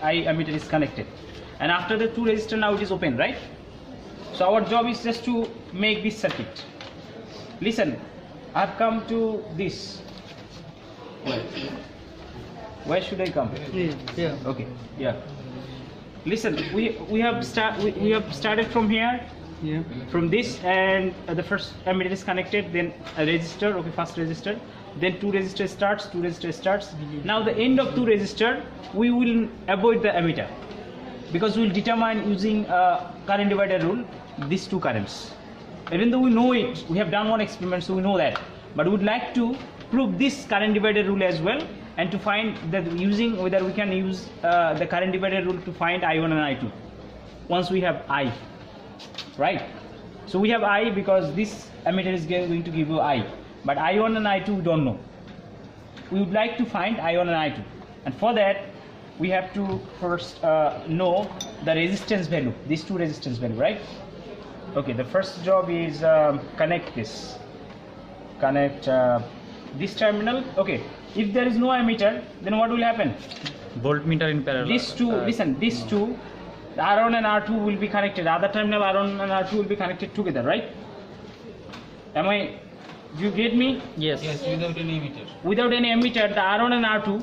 I ammeter is connected, and after the two resistor now it is open, right? So our job is just to make this circuit. Listen, I have come to this. Where should I come? Yeah. Okay, yeah. Listen, we have started from here. Yeah. From this, and the first ammeter is connected, then a resistor, okay, first resistor, then two resistor starts. Now the end of two resistor, we will avoid the ammeter, because we will determine using current divider rule these two currents. Even though we know it, we have done one experiment, so we know that, but we would like to prove this current divider rule as well, and to find that using whether we can use the current divider rule to find I1 and I2 once we have I. Right, so we have I because this ammeter is going to give you I, but I1 and I2 we don't know. We would like to find I1 and I2, and for that we have to first know the resistance value, these two resistance value, right? Okay, the first job is connect this terminal. Okay, if there is no ammeter, then what will happen? Voltmeter in parallel. These two, listen, these two, R1 and R2 will be connected. The other terminal R1 and R2 will be connected together, right? Do you get me? Yes. Yes, without any emitter. Without any emitter, the R1 and R2,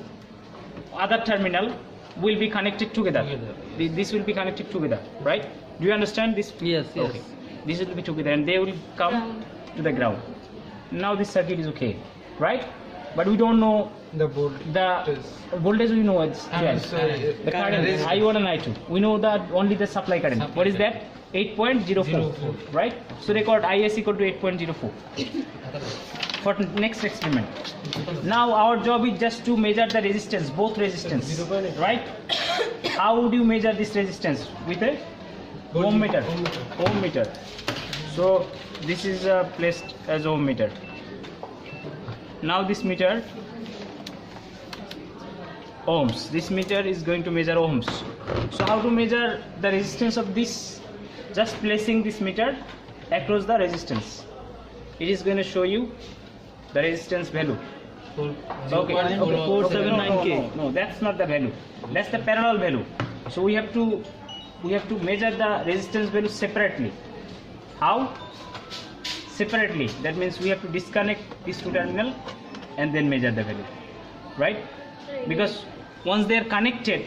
other terminal, will be connected together. This will be connected together, right? Do you understand this? Yes. Okay. This will be together, and they will come to the ground. Now this circuit is okay, right? But we don't know The voltage. the voltage. We know it's the current I1 and I2. We know that only the supply current. What is that? 8.04, right? So record IS equal to 8.04 for next experiment. Now our job is just to measure the resistance, both resistance, right? How would you measure this resistance? With a ohm meter. Ohm meter. So this is placed as ohm meter. Now this meter, ohms. This meter is going to measure ohms. So how to measure the resistance of this? Just placing this meter across the resistance. It is going to show you the resistance value. Okay, 479K. No, that's not the value. That's the parallel value. So we have to measure the resistance value separately. How? Separately. That means we have to disconnect these two terminal and then measure the value, right? Because once they are connected,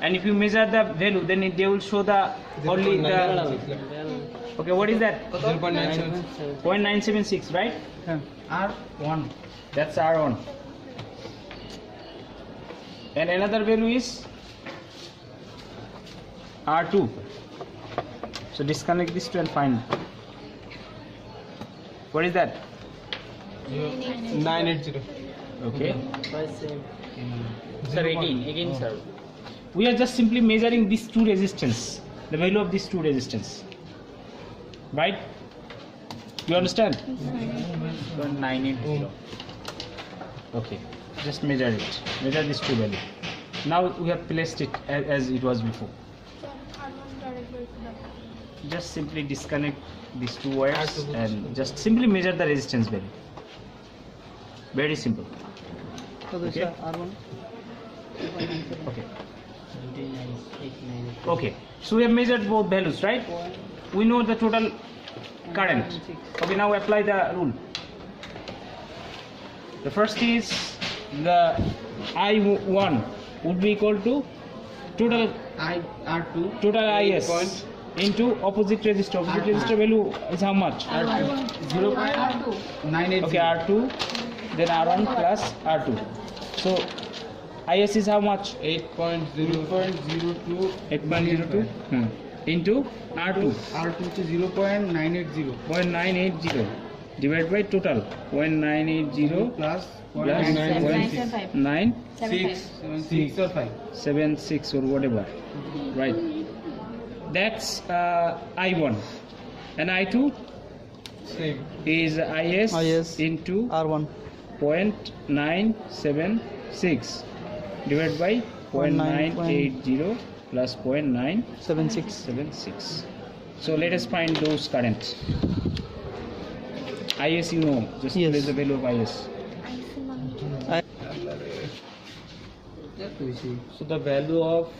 and if you measure the value, then they will show the only the. Okay, what is that? 0.976, right? R1. That's R1. And another value is R2. So disconnect this two and find. What is that? 980. Okay. Sir, again, sir. We are just simply measuring these two resistance, the value of these two resistance, right? You understand? 980. Okay, just measure it. Measure this two value. Now we have placed it as it was before. Just simply disconnect these two wires and just simply measure the resistance value. Very simple. Okay. Okay. Okay. So we have measured both values, right? We know the total current. Okay. Now we apply the rule. The first is the I1 would be equal to total R2. total IS into opposite resistor. Opposite resistor value is how much? R2. 0.980. Okay, R2, then R1 plus R2. So IS is how much? 8.02 8.02 into R2. R2 to 0.980 0.980 divided by total 0.980 plus 0.9 6 or 5. 76 or whatever, right? That's I1, and I2 Same. is IS into R1. 0.976 divided by 0.980 plus 0.976. So let us find those currents. IS, you know, just Yes. place the value of IS. see. So the value of